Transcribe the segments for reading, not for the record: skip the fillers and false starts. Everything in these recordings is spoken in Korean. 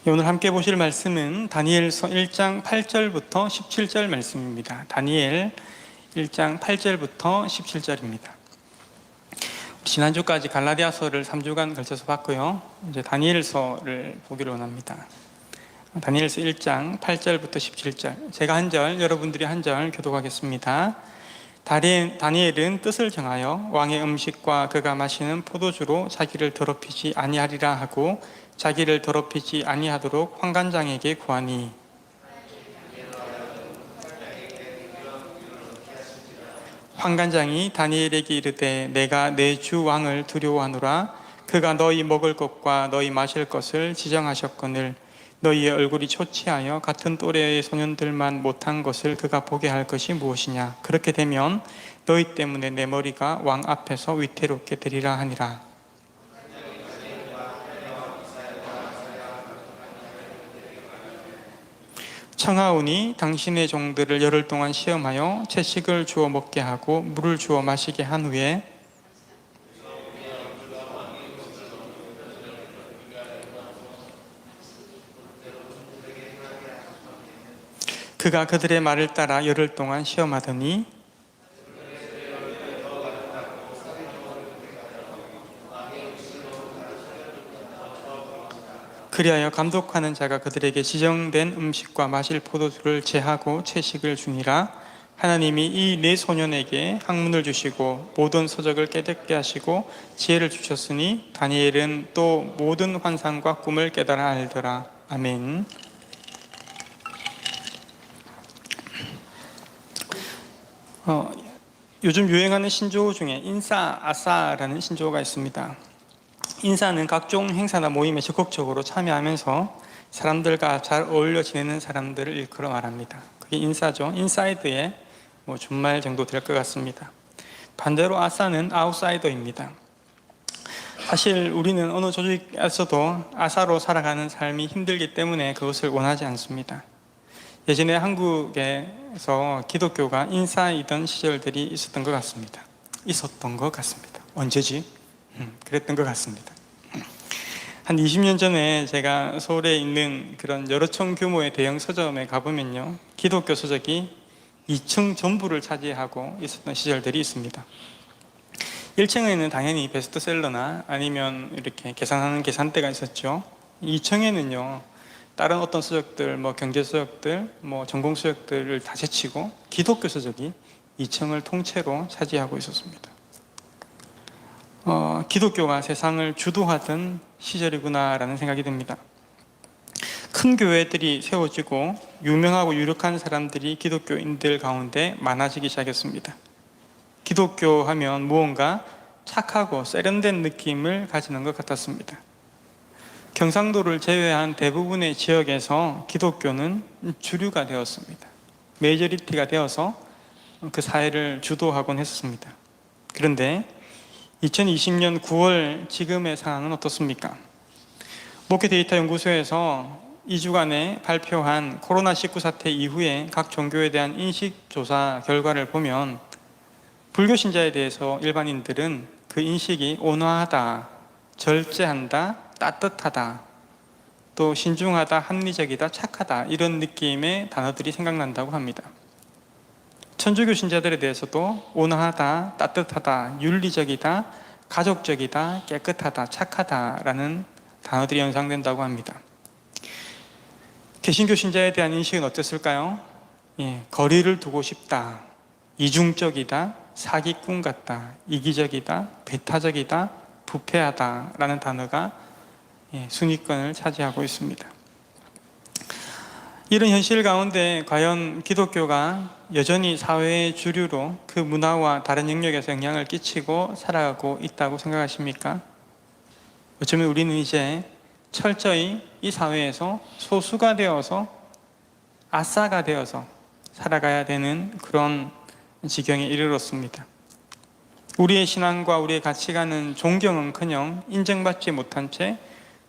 오늘 함께 보실 말씀은 다니엘서 1장 8절부터 17절 말씀입니다. 다니엘 1장 8절부터 17절입니다. 지난주까지 갈라디아서를 3주간 걸쳐서 봤고요. 이제 다니엘서를 보기를 원합니다. 다니엘서 1장 8절부터 17절. 제가 한 절, 여러분들이 한 절 교독하겠습니다. 다니엘은 뜻을 정하여 왕의 음식과 그가 마시는 포도주로 자기를 더럽히지 아니하리라 하고 자기를 더럽히지 아니하도록 환관장에게 구하니, 환관장이 다니엘에게 이르되 내가 내 주 왕을 두려워하노라. 그가 너희 먹을 것과 너희 마실 것을 지정하셨거늘 너희의 얼굴이 초췌하여 같은 또래의 소년들만 못한 것을 그가 보게 할 것이 무엇이냐. 그렇게 되면 너희 때문에 내 머리가 왕 앞에서 위태롭게 되리라 하니라. 청하오니 당신의 종들을 열흘 동안 시험하여 채식을 주어 먹게 하고 물을 주어 마시게 한 후에 그가 그들의 말을 따라 열흘 동안 시험하더니 그리하여 감독하는 자가 그들에게 지정된 음식과 마실 포도주를 제하고 채식을 주니라. 하나님이 이 네 소년에게 학문을 주시고 모든 서적을 깨닫게 하시고 지혜를 주셨으니 다니엘은 또 모든 환상과 꿈을 깨달아 알더라. 아멘. 요즘 유행하는 신조어 중에 인사, 아싸라는 신조어가 있습니다. 인사는 각종 행사나 모임에 적극적으로 참여하면서 사람들과 잘 어울려 지내는 사람들을 일컬어 말합니다. 그게 인사죠. 인사이드의 준말 정도 될 것 같습니다. 반대로 아싸는 아웃사이더입니다. 사실 우리는 어느 조직에서도 아싸로 살아가는 삶이 힘들기 때문에 그것을 원하지 않습니다. 예전에 한국에서 기독교가 인사이던 시절들이 있었던 것 같습니다. 언제지? 그랬던 것 같습니다. 한 20년 전에 제가 서울에 있는 그런 여러 층 규모의 대형 서점에 가보면요, 기독교 서적이 2층 전부를 차지하고 있었던 시절들이 있습니다. 1층에는 당연히 베스트셀러나 아니면 이렇게 계산하는 계산대가 있었죠. 2층에는요 다른 어떤 서적들, 경제 서적들, 전공 서적들을 다 제치고 기독교 서적이 2층을 통째로 차지하고 있었습니다. 기독교가 세상을 주도하던 시절이구나라는 생각이 듭니다. 큰 교회들이 세워지고 유명하고 유력한 사람들이 기독교인들 가운데 많아지기 시작했습니다. 기독교 하면 무언가 착하고 세련된 느낌을 가지는 것 같았습니다. 경상도를 제외한 대부분의 지역에서 기독교는 주류가 되었습니다. 메이저리티가 되어서 그 사회를 주도하곤 했습니다. 그런데 2020년 9월 지금의 상황은 어떻습니까? 목회데이터 연구소에서 2주간에 발표한 코로나19 사태 이후에 각 종교에 대한 인식조사 결과를 보면 불교 신자에 대해서 일반인들은 그 인식이 온화하다, 절제한다, 따뜻하다, 또 신중하다, 합리적이다, 착하다, 이런 느낌의 단어들이 생각난다고 합니다. 천주교 신자들에 대해서도 온화하다, 따뜻하다, 윤리적이다, 가족적이다, 깨끗하다, 착하다라는 단어들이 연상된다고 합니다. 개신교 신자에 대한 인식은 어땠을까요? 거리를 두고 싶다, 이중적이다, 사기꾼 같다, 이기적이다, 배타적이다, 부패하다라는 단어가 순위권을 차지하고 있습니다. 이런 현실 가운데 과연 기독교가 여전히 사회의 주류로 그 문화와 다른 영역에서 영향을 끼치고 살아가고 있다고 생각하십니까? 어쩌면 우리는 이제 철저히 이 사회에서 소수가 되어서 아싸가 되어서 살아가야 되는 그런 지경에 이르렀습니다. 우리의 신앙과 우리의 가치관은 존경은커녕 인정받지 못한 채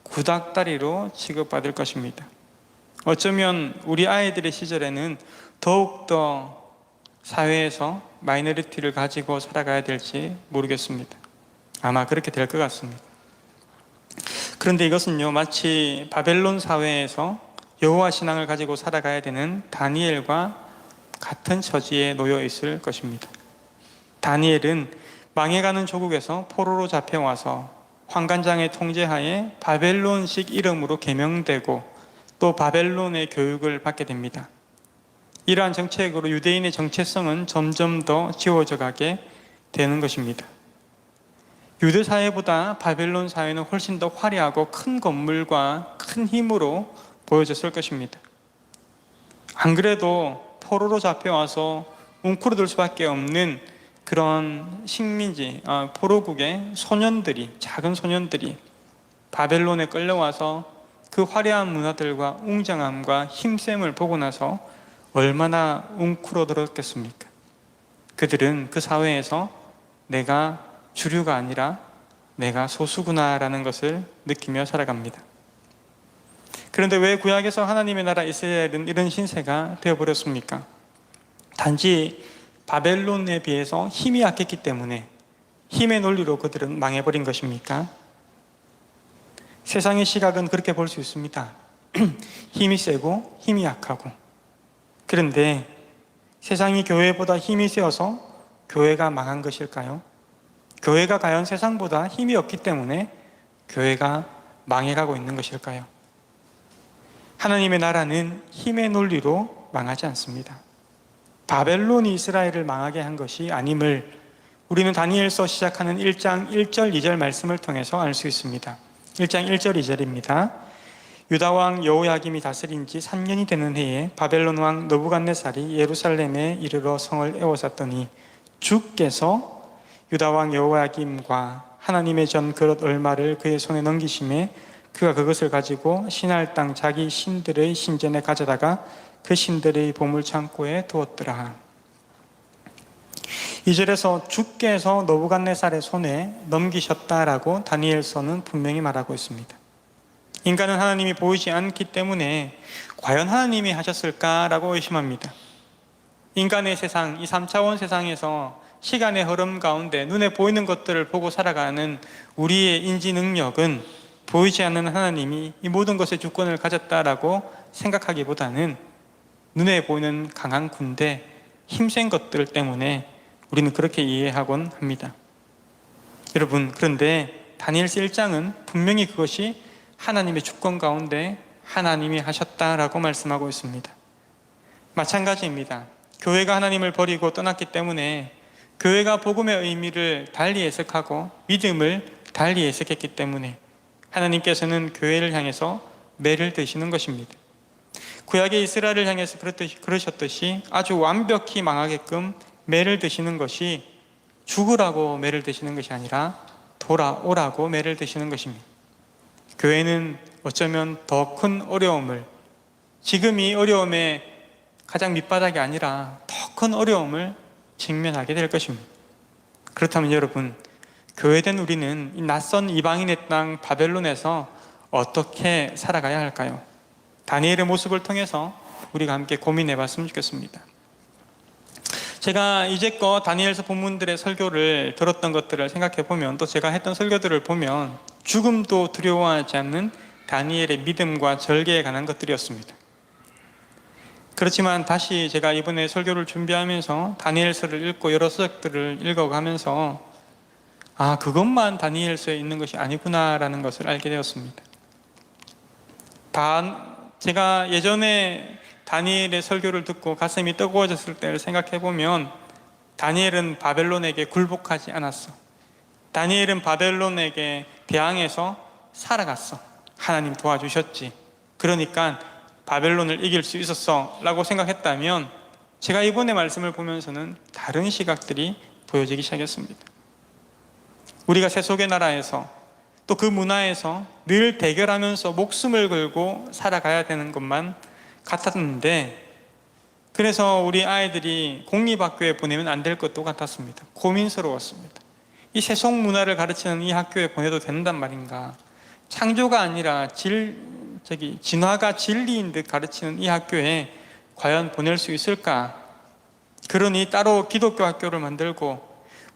구닥다리로 취급받을 것입니다. 어쩌면 우리 아이들의 시절에는 더욱더 사회에서 마이너리티를 가지고 살아가야 될지 모르겠습니다. 아마 그렇게 될 것 같습니다. 그런데 이것은요, 마치 바벨론 사회에서 여호와 신앙을 가지고 살아가야 되는 다니엘과 같은 처지에 놓여 있을 것입니다. 다니엘은 망해가는 조국에서 포로로 잡혀와서 환관장의 통제하에 바벨론식 이름으로 개명되고 또 바벨론의 교육을 받게 됩니다. 이러한 정책으로 유대인의 정체성은 점점 더 지워져 가게 되는 것입니다. 유대 사회보다 바벨론 사회는 훨씬 더 화려하고 큰 건물과 큰 힘으로 보여졌을 것입니다. 안 그래도 포로로 잡혀와서 웅크러들 수밖에 없는 그런 식민지, 포로국의 소년들이, 작은 소년들이 바벨론에 끌려와서 그 화려한 문화들과 웅장함과 힘셈을 보고 나서 얼마나 웅크러들었겠습니까? 그들은 그 사회에서 내가 주류가 아니라 내가 소수구나라는 것을 느끼며 살아갑니다. 그런데 왜 구약에서 하나님의 나라 이스라엘은 이런 신세가 되어버렸습니까? 단지 바벨론에 비해서 힘이 약했기 때문에 힘의 논리로 그들은 망해버린 것입니까? 세상의 시각은 그렇게 볼 수 있습니다. 힘이 세고 힘이 약하고. 그런데 세상이 교회보다 힘이 세어서 교회가 망한 것일까요? 교회가 과연 세상보다 힘이 없기 때문에 교회가 망해가고 있는 것일까요? 하나님의 나라는 힘의 논리로 망하지 않습니다. 바벨론이 이스라엘을 망하게 한 것이 아님을 우리는 다니엘서 시작하는 1장 1절 2절 말씀을 통해서 알 수 있습니다. 1장 1절 2절입니다. 유다 왕 여호야김이 다스린 지 3년이 되는 해에 바벨론 왕 느부갓네살이 예루살렘에 이르러 성을 에워쌌더니 주께서 유다 왕 여호야김과 하나님의 전 그릇 얼마를 그의 손에 넘기심에 그가 그것을 가지고 신할 땅 자기 신들의 신전에 가져다가 그 신들의 보물 창고에 두었더라. 2절에서 주께서 느부갓네살의 손에 넘기셨다라고 다니엘서는 분명히 말하고 있습니다. 인간은 하나님이 보이지 않기 때문에 과연 하나님이 하셨을까라고 의심합니다. 인간의 세상, 이 3차원 세상에서 시간의 흐름 가운데 눈에 보이는 것들을 보고 살아가는 우리의 인지 능력은 보이지 않는 하나님이 이 모든 것의 주권을 가졌다라고 생각하기보다는 눈에 보이는 강한 군대, 힘센 것들 때문에 우리는 그렇게 이해하곤 합니다. 여러분, 그런데 다니엘서 1장은 분명히 그것이 하나님의 주권 가운데 하나님이 하셨다라고 말씀하고 있습니다. 마찬가지입니다. 교회가 하나님을 버리고 떠났기 때문에 교회가 복음의 의미를 달리 해석하고 믿음을 달리 해석했기 때문에 하나님께서는 교회를 향해서 매를 드시는 것입니다. 구약의 이스라엘을 향해서 그러셨듯이 아주 완벽히 망하게끔 매를 드시는 것이 죽으라고 매를 드시는 것이 아니라 돌아오라고 매를 드시는 것입니다. 교회는 어쩌면 더 큰 어려움을, 지금 이 어려움의 가장 밑바닥이 아니라 더 큰 어려움을 직면하게 될 것입니다. 그렇다면 여러분, 교회된 우리는 이 낯선 이방인의 땅 바벨론에서 어떻게 살아가야 할까요? 다니엘의 모습을 통해서 우리가 함께 고민해 봤으면 좋겠습니다. 제가 이제껏 다니엘서 본문들의 설교를 들었던 것들을 생각해 보면, 또 제가 했던 설교들을 보면 죽음도 두려워하지 않는 다니엘의 믿음과 절개에 관한 것들이었습니다. 그렇지만 다시 제가 이번에 설교를 준비하면서 다니엘서를 읽고 여러 서적들을 읽어가면서 그것만 다니엘서에 있는 것이 아니구나라는 것을 알게 되었습니다. 제가 예전에 다니엘의 설교를 듣고 가슴이 뜨거워졌을 때를 생각해 보면 다니엘은 바벨론에게 굴복하지 않았어. 다니엘은 바벨론에게 대항해서 살아갔어. 하나님 도와주셨지. 그러니까 바벨론을 이길 수 있었어 라고 생각했다면 제가 이번에 말씀을 보면서는 다른 시각들이 보여지기 시작했습니다. 우리가 세속의 나라에서 또 그 문화에서 늘 대결하면서 목숨을 걸고 살아가야 되는 것만 같았는데, 그래서 우리 아이들이 공립학교에 보내면 안 될 것도 같았습니다. 고민스러웠습니다. 이 세속 문화를 가르치는 이 학교에 보내도 된단 말인가? 창조가 아니라 진화가 진리인 듯 가르치는 이 학교에 과연 보낼 수 있을까? 그러니 따로 기독교 학교를 만들고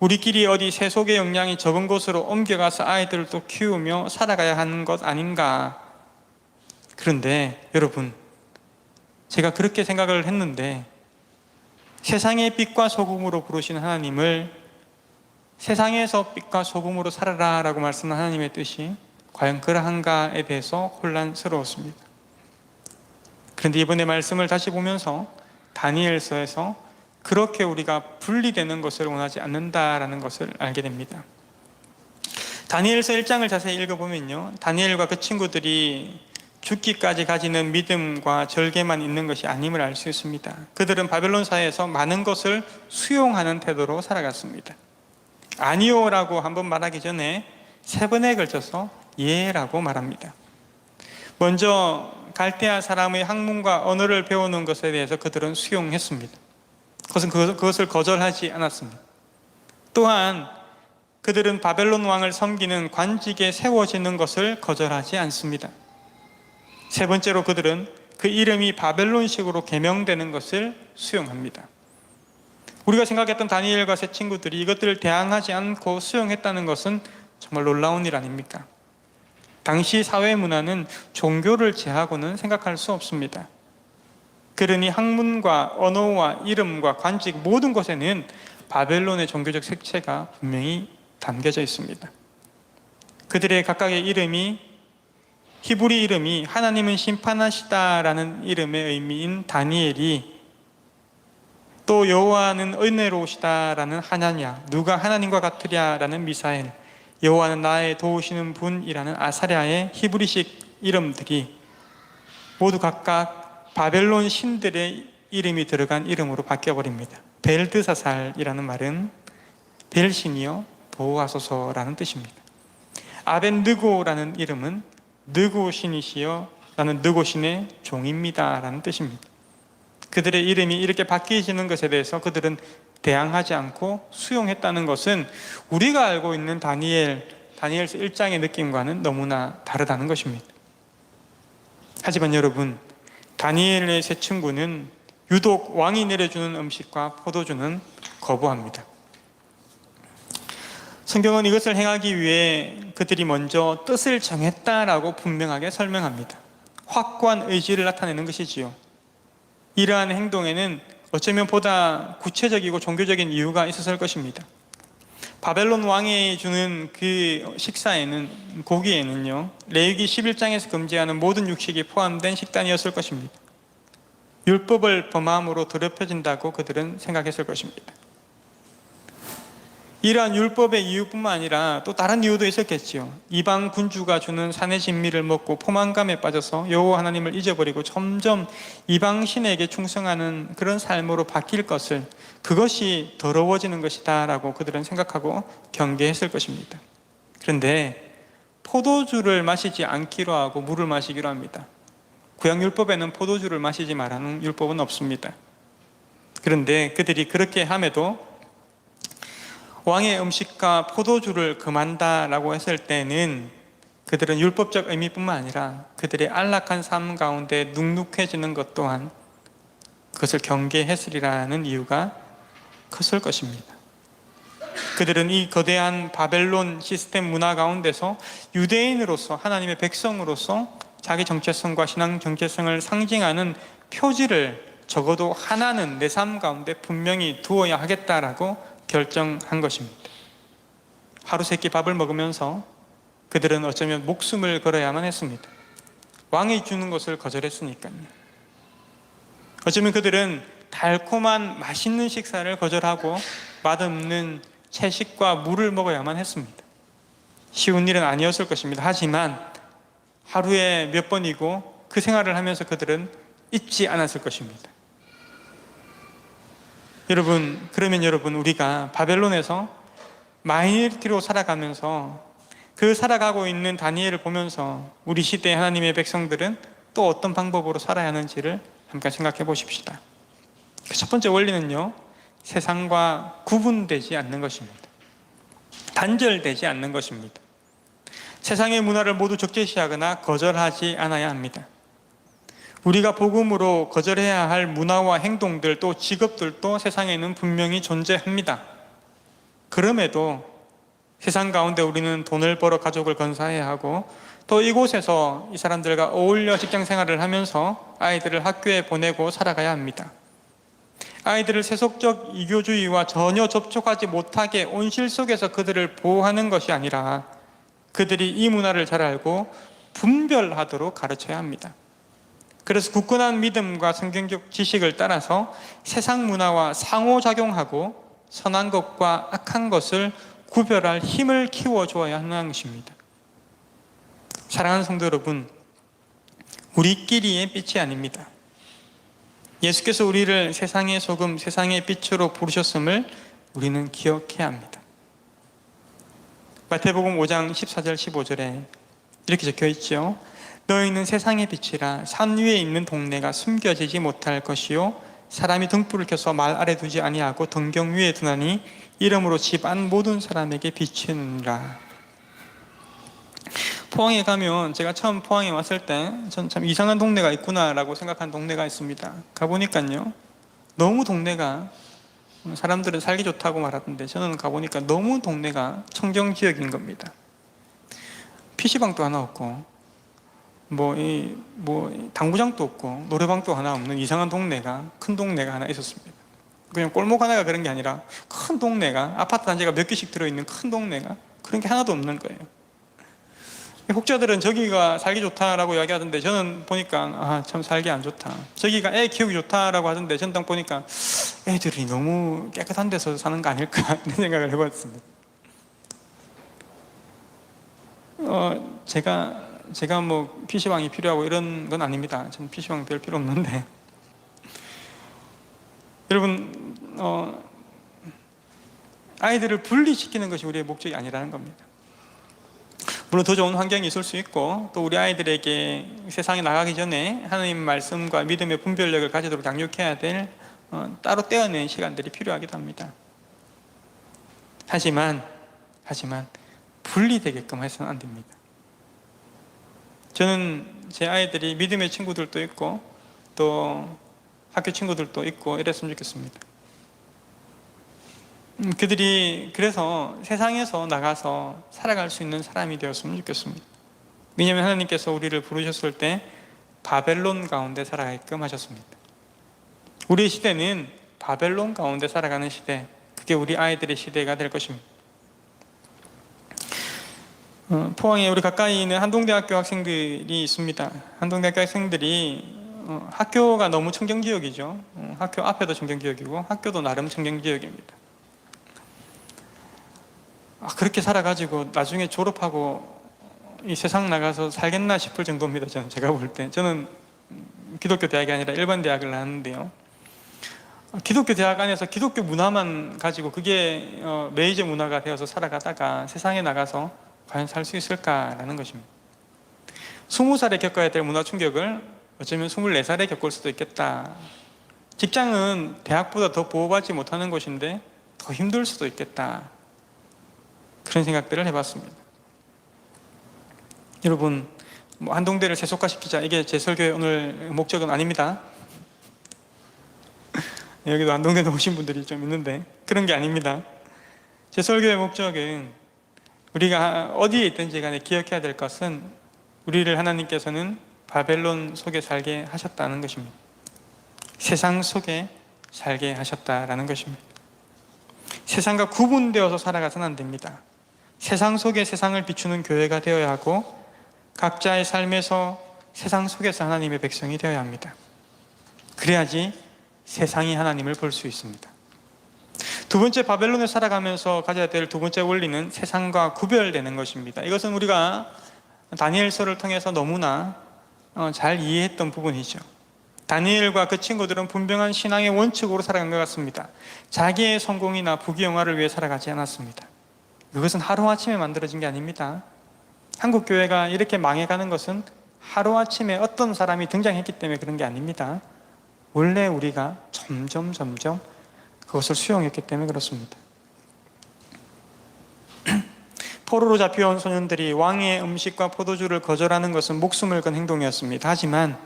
우리끼리 어디 세속의 영향이 적은 곳으로 옮겨가서 아이들을 또 키우며 살아가야 하는 것 아닌가. 그런데 여러분, 제가 그렇게 생각을 했는데 세상의 빛과 소금으로 부르신 하나님을 세상에서 빛과 소금으로 살아라 라고 말씀한 하나님의 뜻이 과연 그러한가에 대해서 혼란스러웠습니다. 그런데 이번에 말씀을 다시 보면서 다니엘서에서 그렇게 우리가 분리되는 것을 원하지 않는다라는 것을 알게 됩니다. 다니엘서 1장을 자세히 읽어보면요, 다니엘과 그 친구들이 죽기까지 가지는 믿음과 절개만 있는 것이 아님을 알 수 있습니다. 그들은 바벨론 사회에서 많은 것을 수용하는 태도로 살아갔습니다. 아니요라고 한번 말하기 전에 3번에 걸쳐서 예라고 말합니다. 먼저 갈대아 사람의 학문과 언어를 배우는 것에 대해서 그들은 수용했습니다. 그것을 거절하지 않았습니다. 또한 그들은 바벨론 왕을 섬기는 관직에 세워지는 것을 거절하지 않습니다. 3번째로 그들은 그 이름이 바벨론식으로 개명되는 것을 수용합니다. 우리가 생각했던 다니엘과 세 친구들이 이것들을 대항하지 않고 수용했다는 것은 정말 놀라운 일 아닙니까? 당시 사회 문화는 종교를 제하고는 생각할 수 없습니다. 그러니 학문과 언어와 이름과 관직 모든 것에는 바벨론의 종교적 색채가 분명히 담겨져 있습니다. 그들의 각각의 이름이 히브리 이름이 하나님은 심판하시다라는 이름의 의미인 다니엘이, 또 여호와는 은혜로우시다라는 하나냐, 누가 하나님과 같으랴라는 미사엘, 여호와는 나의 도우시는 분이라는 아사랴의 히브리식 이름들이 모두 각각 바벨론 신들의 이름이 들어간 이름으로 바뀌어버립니다. 벨드사살이라는 말은 벨신이요 보호하소서라는 뜻입니다. 아벤느고라는 이름은 느고 신이시여 나는 느고 신의 종입니다 라는 뜻입니다. 그들의 이름이 이렇게 바뀌어지는 것에 대해서 그들은 대항하지 않고 수용했다는 것은 우리가 알고 있는 다니엘서 1장의 느낌과는 너무나 다르다는 것입니다. 하지만 여러분, 다니엘의 세 친구는 유독 왕이 내려주는 음식과 포도주는 거부합니다. 성경은 이것을 행하기 위해 그들이 먼저 뜻을 정했다라고 분명하게 설명합니다. 확고한 의지를 나타내는 것이지요. 이러한 행동에는 어쩌면 보다 구체적이고 종교적인 이유가 있었을 것입니다. 바벨론 왕이 주는 그 식사에는, 고기에는요, 레위기 11장에서 금지하는 모든 육식이 포함된 식단이었을 것입니다. 율법을 범함으로 더럽혀진다고 그들은 생각했을 것입니다. 이러한 율법의 이유뿐만 아니라 또 다른 이유도 있었겠지요. 이방 군주가 주는 산의 진미를 먹고 포만감에 빠져서 여호와 하나님을 잊어버리고 점점 이방 신에게 충성하는 그런 삶으로 바뀔 것을, 그것이 더러워지는 것이다 라고 그들은 생각하고 경계했을 것입니다. 그런데 포도주를 마시지 않기로 하고 물을 마시기로 합니다. 구약율법에는 포도주를 마시지 말라는 율법은 없습니다. 그런데 그들이 그렇게 함에도 왕의 음식과 포도주를 금한다라고 했을 때는 그들은 율법적 의미뿐만 아니라 그들의 안락한 삶 가운데 눅눅해지는 것 또한 그것을 경계했으리라는 이유가 컸을 것입니다. 그들은 이 거대한 바벨론 시스템 문화 가운데서 유대인으로서, 하나님의 백성으로서 자기 정체성과 신앙 정체성을 상징하는 표지를 적어도 하나는 내 삶 가운데 분명히 두어야 하겠다라고 결정한 것입니다. 하루 세끼 밥을 먹으면서 그들은 어쩌면 목숨을 걸어야만 했습니다. 왕이 주는 것을 거절했으니까요. 어쩌면 그들은 달콤한 맛있는 식사를 거절하고 맛없는 채식과 물을 먹어야만 했습니다. 쉬운 일은 아니었을 것입니다. 하지만 하루에 몇 번이고 그 생활을 하면서 그들은 잊지 않았을 것입니다. 그러면 여러분, 우리가 바벨론에서 마이너리티로 살아가면서 그 살아가고 있는 다니엘을 보면서 우리 시대의 하나님의 백성들은 또 어떤 방법으로 살아야 하는지를 잠깐 생각해 보십시다. 첫 번째 원리는요, 세상과 구분되지 않는 것입니다. 단절되지 않는 것입니다. 세상의 문화를 모두 적재시하거나 거절하지 않아야 합니다. 우리가 복음으로 거절해야 할 문화와 행동들, 또 직업들도 세상에는 분명히 존재합니다. 그럼에도 세상 가운데 우리는 돈을 벌어 가족을 건사해야 하고, 또 이곳에서 이 사람들과 어울려 직장 생활을 하면서 아이들을 학교에 보내고 살아가야 합니다. 아이들을 세속적 이교주의와 전혀 접촉하지 못하게 온실 속에서 그들을 보호하는 것이 아니라 그들이 이 문화를 잘 알고 분별하도록 가르쳐야 합니다. 그래서 굳건한 믿음과 성경적 지식을 따라서 세상 문화와 상호작용하고 선한 것과 악한 것을 구별할 힘을 키워줘야 하는 것입니다. 사랑하는 성도 여러분, 우리끼리의 빛이 아닙니다. 예수께서 우리를 세상의 소금, 세상의 빛으로 부르셨음을 우리는 기억해야 합니다. 마태복음 5장 14절 15절에 이렇게 적혀 있죠. 너희는 세상의 빛이라 산 위에 있는 동네가 숨겨지지 못할 것이요 사람이 등불을 켜서 말 아래 두지 아니하고 등경 위에 두나니 이러므로 집안 모든 사람에게 비치느니라. 포항에 가면, 제가 처음 포항에 왔을 때 전 참 이상한 동네가 있구나라고 생각한 동네가 있습니다. 가보니까요, 너무 동네가, 사람들은 살기 좋다고 말하던데 저는 가보니까 너무 동네가 청정지역인 겁니다. PC방도 하나 없고 당구장도 없고 노래방도 하나 없는 이상한 동네가, 큰 동네가 하나 있었습니다. 그냥 골목 하나가 그런 게 아니라 큰 동네가, 아파트 단지가 몇 개씩 들어있는 큰 동네가 그런 게 하나도 없는 거예요. 혹자들은 저기가 살기 좋다라고 이야기하던데 저는 보니까 참 살기 안 좋다. 저기가 애 키우기 좋다라고 하던데 저는 딱 보니까 애들이 너무 깨끗한 데서 사는 거 아닐까 이런 생각을 해봤습니다. 제가 뭐 PC방이 필요하고 이런 건 아닙니다. 저는 PC방 별 필요 없는데 여러분, 아이들을 분리시키는 것이 우리의 목적이 아니라는 겁니다. 물론 더 좋은 환경이 있을 수 있고, 또 우리 아이들에게 세상에 나가기 전에 하나님 말씀과 믿음의 분별력을 가지도록 양육해야 될 따로 떼어낸 시간들이 필요하기도 합니다. 하지만 분리되게끔 해서는 안 됩니다. 저는 제 아이들이 믿음의 친구들도 있고 또 학교 친구들도 있고 이랬으면 좋겠습니다. 그들이 그래서 세상에서 나가서 살아갈 수 있는 사람이 되었으면 좋겠습니다. 왜냐하면 하나님께서 우리를 부르셨을 때 바벨론 가운데 살아가게끔 하셨습니다. 우리의 시대는 바벨론 가운데 살아가는 시대, 그게 우리 아이들의 시대가 될 것입니다. 포항에 우리 가까이 있는 한동대학교 학생들이 있습니다. 한동대학교 학생들이 학교가 너무 청정지역이죠. 학교 앞에도 청정지역이고 학교도 나름 청정지역입니다. 그렇게 살아가지고 나중에 졸업하고 이 세상 나가서 살겠나 싶을 정도입니다. 제가 볼 때. 저는 기독교 대학이 아니라 일반 대학을 나왔는데요, 기독교 대학 안에서 기독교 문화만 가지고 그게 메이저 문화가 되어서 살아가다가 세상에 나가서 과연 살 수 있을까라는 것입니다. 20살에 겪어야 될 문화 충격을 어쩌면 24살에 겪을 수도 있겠다. 직장은 대학보다 더 보호받지 못하는 곳인데 더 힘들 수도 있겠다. 그런 생각들을 해봤습니다. 여러분, 한동대를 세속화시키자, 이게 제 설교의 오늘 목적은 아닙니다. 여기도 한동대 오신 분들이 좀 있는데 그런 게 아닙니다. 제 설교의 목적은 우리가 어디에 있든지 간에 기억해야 될 것은 우리를 하나님께서는 바벨론 속에 살게 하셨다는 것입니다. 세상 속에 살게 하셨다라는 것입니다. 세상과 구분되어서 살아가서는 안 됩니다. 세상 속에 세상을 비추는 교회가 되어야 하고 각자의 삶에서 세상 속에서 하나님의 백성이 되어야 합니다. 그래야지 세상이 하나님을 볼 수 있습니다. 두 번째, 바벨론에 살아가면서 가져야 될 두 번째 원리는 세상과 구별되는 것입니다. 이것은 우리가 다니엘서를 통해서 너무나 잘 이해했던 부분이죠. 다니엘과 그 친구들은 분명한 신앙의 원칙으로 살아간 것 같습니다. 자기의 성공이나 부귀영화를 위해 살아가지 않았습니다. 그것은 하루아침에 만들어진 게 아닙니다. 한국교회가 이렇게 망해가는 것은 하루아침에 어떤 사람이 등장했기 때문에 그런 게 아닙니다. 원래 우리가 점점 그것을 수용했기 때문에 그렇습니다. 포로로 잡혀온 소년들이 왕의 음식과 포도주를 거절하는 것은 목숨을 건 행동이었습니다. 하지만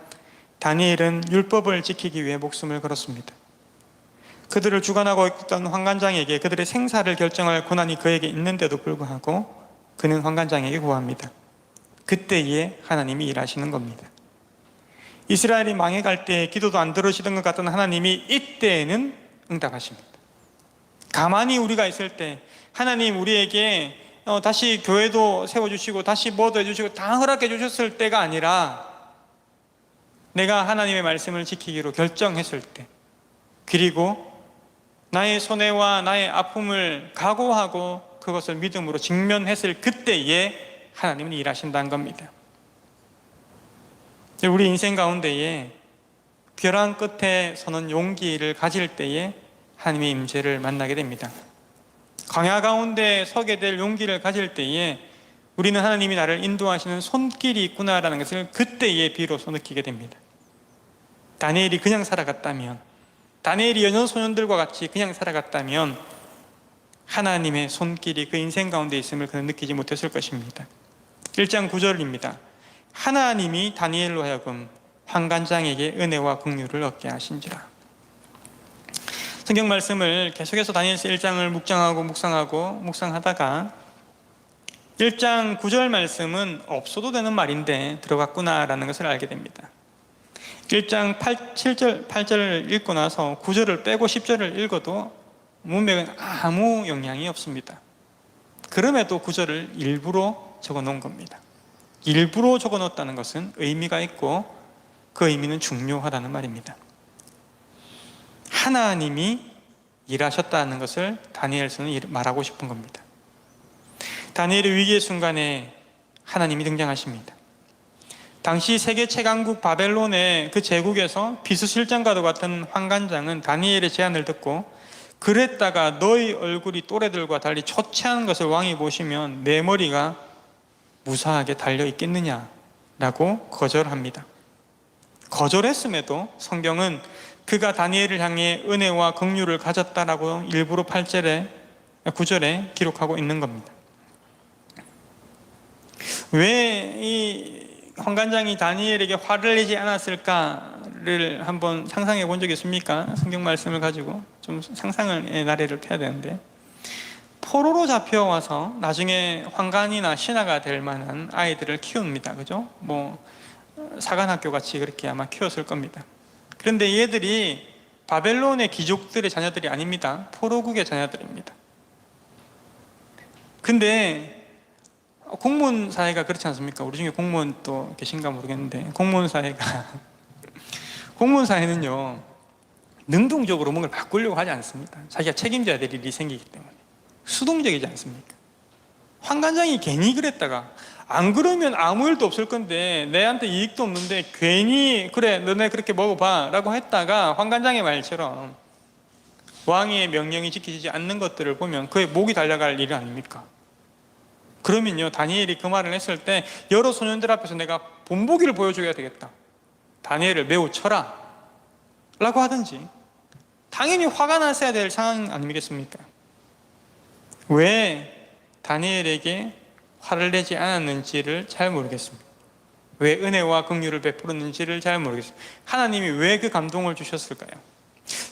다니엘은 율법을 지키기 위해 목숨을 걸었습니다. 그들을 주관하고 있던 환관장에게 그들의 생사를 결정할 권한이 그에게 있는데도 불구하고 그는 환관장에게 구합니다. 그때에 하나님이 일하시는 겁니다. 이스라엘이 망해갈 때 기도도 안 들으시던 것 같던 하나님이 이때에는 응답하십니다. 가만히 우리가 있을 때 하나님 우리에게 다시 교회도 세워주시고 다시 뭐도 해주시고 다 허락해 주셨을 때가 아니라 내가 하나님의 말씀을 지키기로 결정했을 때, 그리고 나의 손해와 나의 아픔을 각오하고 그것을 믿음으로 직면했을 그때에 하나님은 일하신다는 겁니다. 우리 인생 가운데에 벼랑 끝에 서는 용기를 가질 때에 하나님의 임재를 만나게 됩니다. 광야 가운데 서게 될 용기를 가질 때에 우리는 하나님이 나를 인도하시는 손길이 있구나라는 것을 그때에 비로소 느끼게 됩니다. 다니엘이 그냥 살아갔다면, 다니엘이 연년소년들과 같이 그냥 살아갔다면 하나님의 손길이 그 인생 가운데 있음을 그는 느끼지 못했을 것입니다. 1장 9절입니다. 하나님이 다니엘로 하여금 환관장에게 은혜와 긍휼을 얻게 하신지라. 성경 말씀을 계속해서 다니엘서 1장을 묵상하다가 1장 9절 말씀은 없어도 되는 말인데 들어갔구나라는 것을 알게 됩니다. 1장 8절을 읽고 나서 9절을 빼고 10절을 읽어도 문맥은 아무 영향이 없습니다. 그럼에도 9절을 일부러 적어 놓은 겁니다. 일부러 적어 놓았다는 것은 의미가 있고 그 의미는 중요하다는 말입니다. 하나님이 일하셨다는 것을 다니엘서는 말하고 싶은 겁니다. 다니엘의 위기의 순간에 하나님이 등장하십니다. 당시 세계 최강국 바벨론의 그 제국에서 비수실장과도 같은 환관장은 다니엘의 제안을 듣고, 그랬다가 너희 얼굴이 또래들과 달리 초췌한 것을 왕이 보시면 내 머리가 무사하게 달려 있겠느냐라고 거절합니다. 거절했음에도 성경은 그가 다니엘을 향해 은혜와 긍휼을 가졌다라고 일부러 9절에 기록하고 있는 겁니다. 왜 이 환관장이 다니엘에게 화를 내지 않았을까를 한번 상상해 본 적이 있습니까? 성경 말씀을 가지고 좀 상상의 나래를 펴야 되는데, 포로로 잡혀와서 나중에 환관이나 신하가 될 만한 아이들을 키웁니다. 그죠? 사관학교 같이 그렇게 아마 키웠을 겁니다. 그런데 얘들이 바벨론의 귀족들의 자녀들이 아닙니다. 포로국의 자녀들입니다. 근데 공무원 사회가 그렇지 않습니까? 우리 중에 공무원 또 계신가 모르겠는데, 공무원 사회는요 능동적으로 뭔가를 바꾸려고 하지 않습니다. 자기가 책임져야 될 일이 생기기 때문에 수동적이지 않습니까? 환관장이 괜히 그랬다가, 안 그러면 아무 일도 없을 건데 내한테 이익도 없는데 괜히 그래 너네 그렇게 먹어봐 라고 했다가 환관장의 말처럼 왕의 명령이 지키지 않는 것들을 보면 그의 목이 달려갈 일이 아닙니까? 그러면요 다니엘이 그 말을 했을 때 여러 소년들 앞에서 내가 본보기를 보여줘야 되겠다, 다니엘을 매우 쳐라 라고 하든지, 당연히 화가 났어야 될 상황 아니겠습니까? 왜 다니엘에게 화를 내지 않았는지를 잘 모르겠습니다. 왜 은혜와 긍휼을 베풀었는지를 잘 모르겠습니다. 하나님이 왜 그 감동을 주셨을까요?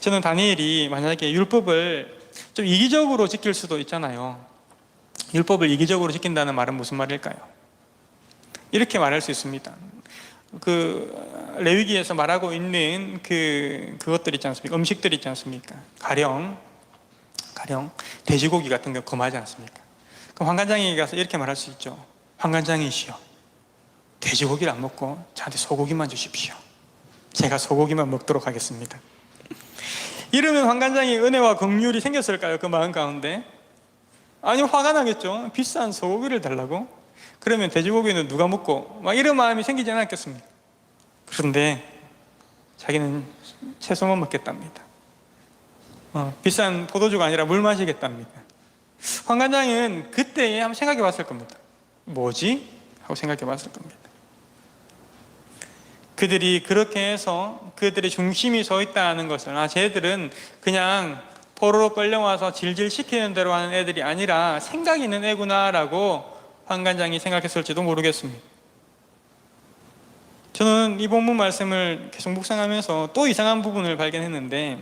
저는 다니엘이 만약에 율법을 좀 이기적으로 지킬 수도 있잖아요. 율법을 이기적으로 지킨다는 말은 무슨 말일까요? 이렇게 말할 수 있습니다. 레위기에서 말하고 있는 그것들 있지 않습니까? 음식들 있지 않습니까? 가령 돼지고기 같은 거 금하지 않습니까? 그럼 환관장에게 가서 이렇게 말할 수 있죠. 환관장이시여, 돼지고기를 안 먹고 저한테 소고기만 주십시오. 제가 소고기만 먹도록 하겠습니다. 이러면 환관장이 은혜와 긍휼이 생겼을까요? 그 마음 가운데? 아니, 화가 나겠죠. 비싼 소고기를 달라고? 그러면 돼지고기는 누가 먹고? 이런 마음이 생기지 않았겠습니까? 그런데 자기는 채소만 먹겠답니다. 비싼 포도주가 아니라 물 마시겠답니다. 환관장은 그때에 한번 생각해 봤을 겁니다. 뭐지? 하고 생각해 봤을 겁니다. 그들이 그렇게 해서 그들의 중심이 서 있다는 것을, 쟤들은 그냥 포로로 끌려와서 질질 시키는 대로 하는 애들이 아니라 생각 있는 애구나라고 환관장이 생각했을지도 모르겠습니다. 저는 이 본문 말씀을 계속 묵상하면서 또 이상한 부분을 발견했는데,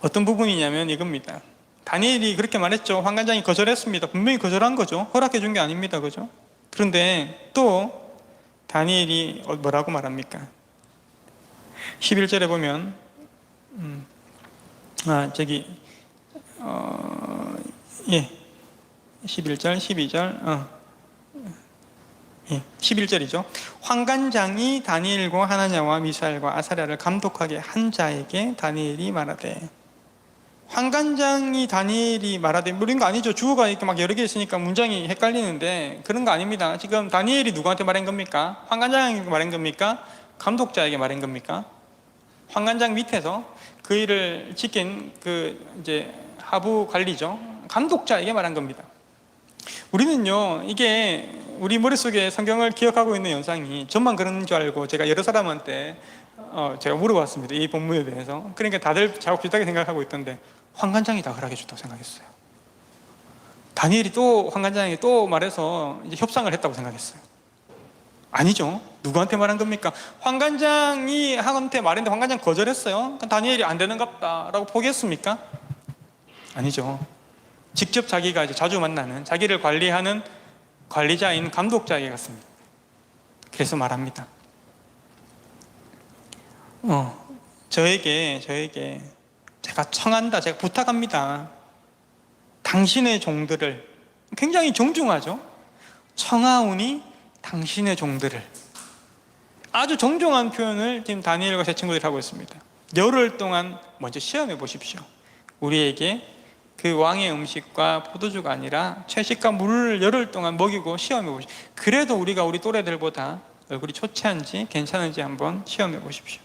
어떤 부분이냐면 이겁니다. 다니엘이 그렇게 말했죠. 환관장이 거절했습니다. 분명히 거절한 거죠. 허락해 준 게 아닙니다. 그죠? 그런데 또 다니엘이 뭐라고 말합니까? 11절에 보면 예, 11절, 12절, 11절이죠. 환관장이 다니엘과 하나냐와 미사엘과 아사랴를 감독하게 한 자에게 다니엘이 말하되, 환관장이 다니엘이 말하되, 그런 거 아니죠. 주어가 이렇게 막 여러 개 있으니까 문장이 헷갈리는데 그런 거 아닙니다. 지금 다니엘이 누구한테 말한 겁니까? 환관장에게 말한 겁니까? 감독자에게 말한 겁니까? 환관장 밑에서 그 일을 지킨 이제 하부 관리죠. 감독자에게 말한 겁니다. 우리는요, 이게 우리 머릿속에 성경을 기억하고 있는 현상이 저만 그런 줄 알고 제가 여러 사람한테 제가 물어봤습니다. 이 본문에 대해서. 그러니까 다들 저하고 비슷하게 생각하고 있던데, 환관장이 다 허락해 줬다고 생각했어요. 다니엘이 또 환관장에게 또 말해서 이제 협상을 했다고 생각했어요. 아니죠. 누구한테 말한 겁니까? 환관장이 한테 말했는데 환관장 거절했어요. 다니엘이 안 되는갑다라고 포기했습니까? 아니죠. 직접 자기가 이제 자주 만나는, 자기를 관리하는 관리자인 감독자에게 갔습니다. 그래서 말합니다. 저에게 제가 청한다, 제가 부탁합니다. 당신의 종들을, 굉장히 정중하죠. 청하오니 당신의 종들을. 아주 정중한 표현을 지금 다니엘과 제 친구들이 하고 있습니다. 열흘 동안 먼저 시험해 보십시오. 우리에게 그 왕의 음식과 포도주가 아니라 채식과 물을 열흘 동안 먹이고 시험해 보십시오. 그래도 우리가 우리 또래들보다 얼굴이 초췌한지 괜찮은지 한번 시험해 보십시오.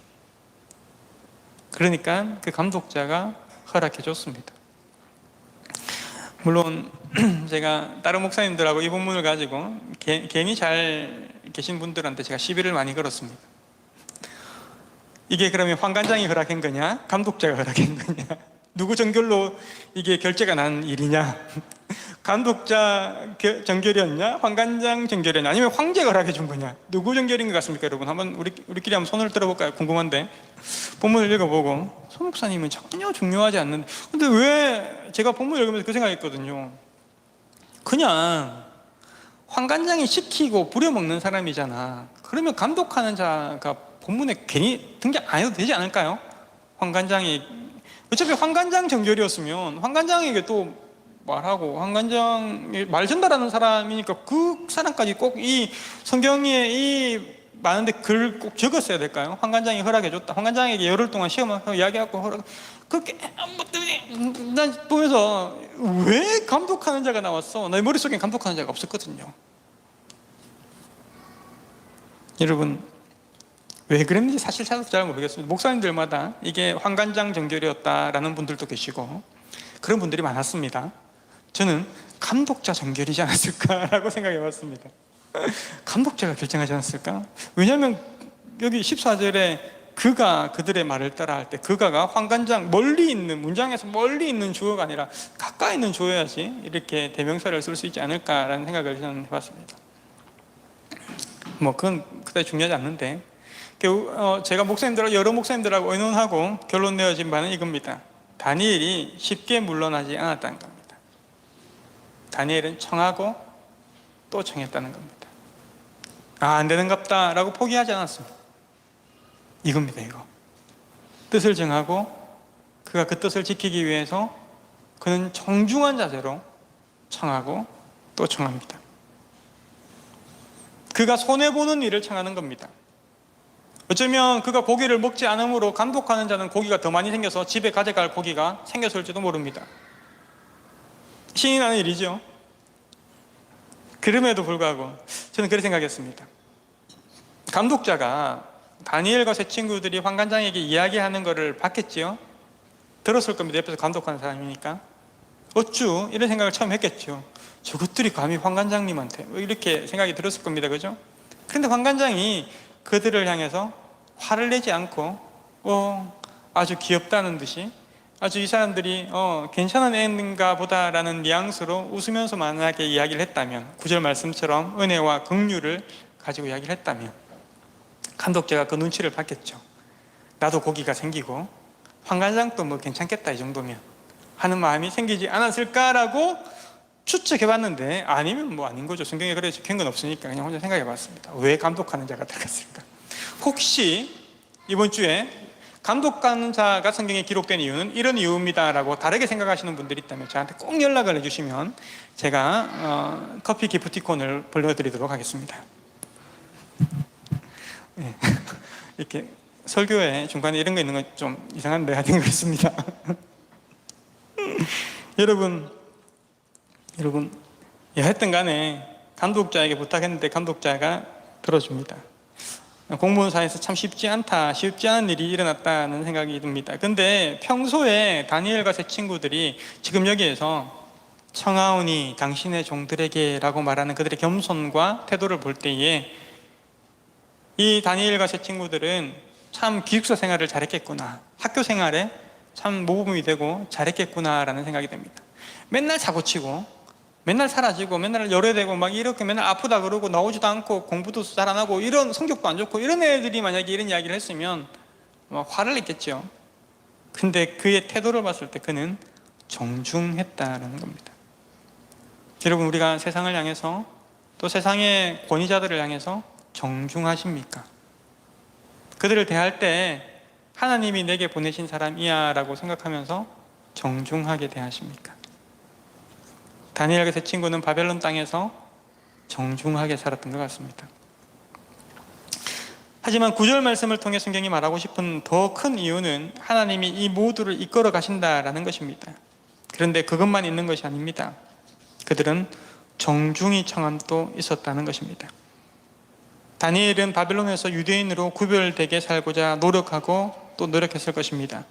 그러니까 그 감독자가 허락해 줬습니다. 물론 제가 다른 목사님들하고 이 본문을 가지고 괜히 잘 계신 분들한테 제가 시비를 많이 걸었습니다. 이게 그러면 환관장이 허락한 거냐? 감독자가 허락한 거냐? 누구 정결로 이게 결제가 난 일이냐? 감독자 정결이었냐? 환관장 정결이었냐? 아니면 황제가 허락해 준 거냐? 누구 정결인 것 같습니까, 여러분? 한번 우리끼리 한번 손을 들어볼까요? 궁금한데. 본문을 읽어보고, 손 목사님은 전혀 중요하지 않는데, 근데 왜 제가 본문을 읽으면서 그 생각했거든요. 그냥 환관장이 시키고 부려먹는 사람이잖아. 그러면 감독하는 자가 본문에 괜히 등장 안 해도 되지 않을까요? 환관장이, 어차피 환관장 정결이었으면 환관장에게 또 말하고, 환관장이 말 전달하는 사람이니까 그 사람까지 꼭 이 성경에 이 많은데 글 꼭 적었어야 될까요? 환관장이 허락해줬다. 환관장에게 열흘 동안 시험을 이야기하고 허락. 그렇게 난 보면서 왜 감독하는 자가 나왔어? 내 머릿속에 감독하는 자가 없었거든요. 여러분, 왜 그랬는지 사실 잘 모르겠습니다. 목사님들마다 이게 환관장 정결이었다라는 분들도 계시고 그런 분들이 많았습니다. 저는 감독자 정결이지 않았을까라고 생각해 봤습니다. 감독자가 결정하지 않았을까? 왜냐하면 여기 14절에 그가 그들의 말을 따라 할 때, 그가가 환관장, 멀리 있는, 문장에서 멀리 있는 주어가 아니라 가까이 있는 주어야지 이렇게 대명사를 쓸 수 있지 않을까라는 생각을 저는 해봤습니다. 그건 그다지 중요하지 않는데, 제가 여러 목사님들하고 의논하고 결론 내어진 바는 이겁니다. 다니엘이 쉽게 물러나지 않았다는 겁니다. 다니엘은 청하고 또 청했다는 겁니다. 안 되는갑다 라고 포기하지 않았습니다. 이겁니다. 이거 뜻을 정하고 그가 그 뜻을 지키기 위해서 그는 정중한 자세로 청하고 또 청합니다. 그가 손해보는 일을 청하는 겁니다. 어쩌면 그가 고기를 먹지 않으므로 감독하는 자는 고기가 더 많이 생겨서 집에 가져갈 고기가 생겼을지도 모릅니다. 신이 나는 일이죠. 그럼에도 불구하고 저는 그렇게 생각했습니다. 감독자가 다니엘과 세 친구들이 환관장에게 이야기하는 것을 봤겠지요. 들었을 겁니다. 옆에서 감독하는 사람이니까. 어쭈 이런 생각을 처음 했겠죠. 저것들이 감히 환관장님한테 이렇게 생각이 들었을 겁니다. 그죠? 그런데 환관장이 그들을 향해서 화를 내지 않고 아주 귀엽다는 듯이, 아주 이 사람들이 괜찮은 애인가 보다라는 뉘앙스로 웃으면서 만약에 이야기를 했다면, 9절 말씀처럼 은혜와 긍휼을 가지고 이야기를 했다면 감독자가 그 눈치를 봤겠죠. 나도 고기가 생기고 황간장도 뭐 괜찮겠다 이 정도면 하는 마음이 생기지 않았을까라고 추측해봤는데 아니면 뭐 아닌 거죠. 성경에 그래 적힌 건 없으니까 그냥 혼자 생각해봤습니다. 왜 감독하는 자가 들어갔을까? 혹시 이번 주에 감독하는 자가 성경에 기록된 이유는 이런 이유입니다라고 다르게 생각하시는 분들이 있다면 저한테 꼭 연락을 해주시면 제가 커피 기프티콘을 불러드리도록 하겠습니다. 네. 이렇게 설교에 중간에 이런 거 있는 건 좀 이상한데 하여튼 그렇습니다. 여러분 하여튼 간에 감독자에게 부탁했는데 감독자가 들어줍니다. 공무원사에서 참 쉽지 않은 일이 일어났다는 생각이 듭니다. 근데 평소에 다니엘과 세 친구들이 지금 여기에서 청하오니 당신의 종들에게 라고 말하는 그들의 겸손과 태도를 볼 때에 이 다니엘과 세 친구들은 참 기숙사 생활을 잘했겠구나, 학교 생활에 참 모범이 되고 잘했겠구나라는 생각이 듭니다. 맨날 사고치고 맨날 사라지고 맨날 열애되고 막 이렇게 맨날 아프다 그러고 나오지도 않고 공부도 잘 안 하고 이런 성격도 안 좋고 이런 애들이 만약에 이런 이야기를 했으면 막 화를 냈겠죠. 근데 그의 태도를 봤을 때 그는 정중했다는 겁니다. 여러분, 우리가 세상을 향해서 또 세상의 권위자들을 향해서 정중하십니까? 그들을 대할 때 하나님이 내게 보내신 사람이야 라고 생각하면서 정중하게 대하십니까? 다니엘과 세 친구는 바벨론 땅에서 정중하게 살았던 것 같습니다. 하지만 9절 말씀을 통해 성경이 말하고 싶은 더 큰 이유는 하나님이 이 모두를 이끌어 가신다라는 것입니다. 그런데 그것만 있는 것이 아닙니다. 그들은 정중히 청함도 있었다는 것입니다. 다니엘은 바벨론에서 유대인으로 구별되게 살고자 노력하고 또 노력했을 것입니다.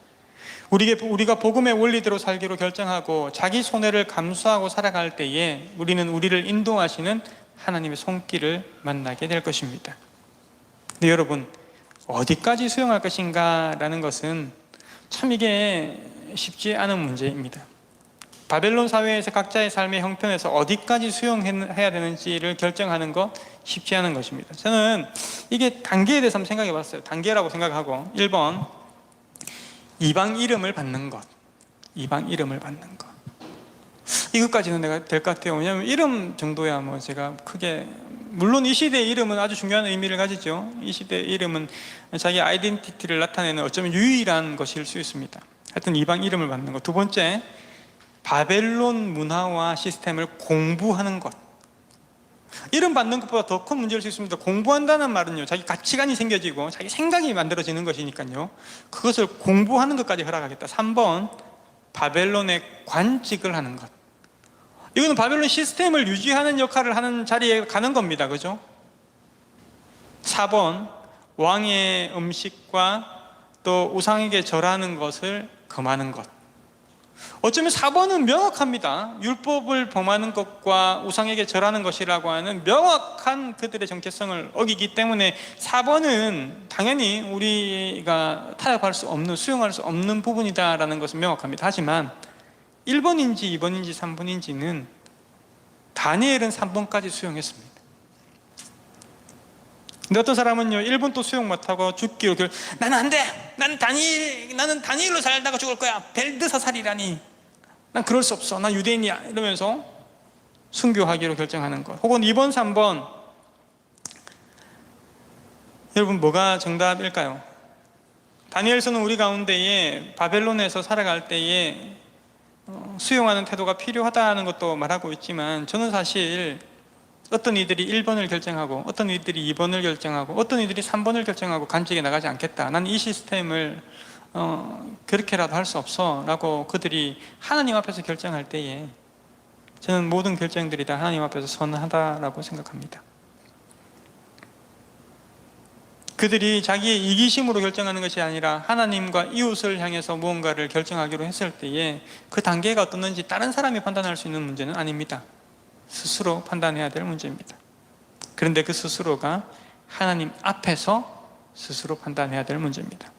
우리가 복음의 원리대로 살기로 결정하고 자기 손해를 감수하고 살아갈 때에 우리는 우리를 인도하시는 하나님의 손길을 만나게 될 것입니다. 근데 여러분, 어디까지 수용할 것인가 라는 것은 참 이게 쉽지 않은 문제입니다. 바벨론 사회에서 각자의 삶의 형편에서 어디까지 수용해야 되는지를 결정하는 것 쉽지 않은 것입니다. 저는 이게 단계에 대해서 한번 생각해 봤어요. 단계라고 생각하고 1번, 이방 이름을 받는 것. 이방 이름을 받는 것. 이것까지는 내가 될 것 같아요. 왜냐하면 이름 정도야 뭐 제가 크게, 물론 이 시대의 이름은 아주 중요한 의미를 가지죠. 이 시대의 이름은 자기 아이덴티티를 나타내는 어쩌면 유일한 것일 수 있습니다. 하여튼 이방 이름을 받는 것. 두 번째, 바벨론 문화와 시스템을 공부하는 것. 이름 받는 것보다 더 큰 문제일 수 있습니다. 공부한다는 말은요, 자기 가치관이 생겨지고 자기 생각이 만들어지는 것이니까요, 그것을 공부하는 것까지 허락하겠다. 3번, 바벨론의 관직을 하는 것. 이거는 바벨론 시스템을 유지하는 역할을 하는 자리에 가는 겁니다. 그죠? 4번, 왕의 음식과 또 우상에게 절하는 것을 금하는 것. 어쩌면 4번은 명확합니다. 율법을 범하는 것과 우상에게 절하는 것이라고 하는 명확한 그들의 정체성을 어기기 때문에 4번은 당연히 우리가 타협할 수 없는, 수용할 수 없는 부분이다라는 것은 명확합니다. 하지만 1번인지 2번인지 3번인지는 다니엘은 3번까지 수용했습니다. 근데 어떤 사람은요, 1번도 수용 못하고 죽기로 나는 안 돼! 나는 다니엘로 살다가 죽을 거야! 벨드사살이라니! 난 그럴 수 없어! 난 유대인이야! 이러면서 순교하기로 결정하는 것. 혹은 2번, 3번. 여러분, 뭐가 정답일까요? 다니엘서는 우리 가운데에 바벨론에서 살아갈 때에 수용하는 태도가 필요하다는 것도 말하고 있지만, 저는 사실 어떤 이들이 1번을 결정하고 어떤 이들이 2번을 결정하고 어떤 이들이 3번을 결정하고 간직에 나가지 않겠다, 난 이 시스템을 그렇게라도 할 수 없어 라고 그들이 하나님 앞에서 결정할 때에 저는 모든 결정들이 다 하나님 앞에서 선하다라고 생각합니다. 그들이 자기의 이기심으로 결정하는 것이 아니라 하나님과 이웃을 향해서 무언가를 결정하기로 했을 때에 그 단계가 어떻는지 다른 사람이 판단할 수 있는 문제는 아닙니다. 스스로 판단해야 될 문제입니다. 그런데 그 스스로가 하나님 앞에서 스스로 판단해야 될 문제입니다.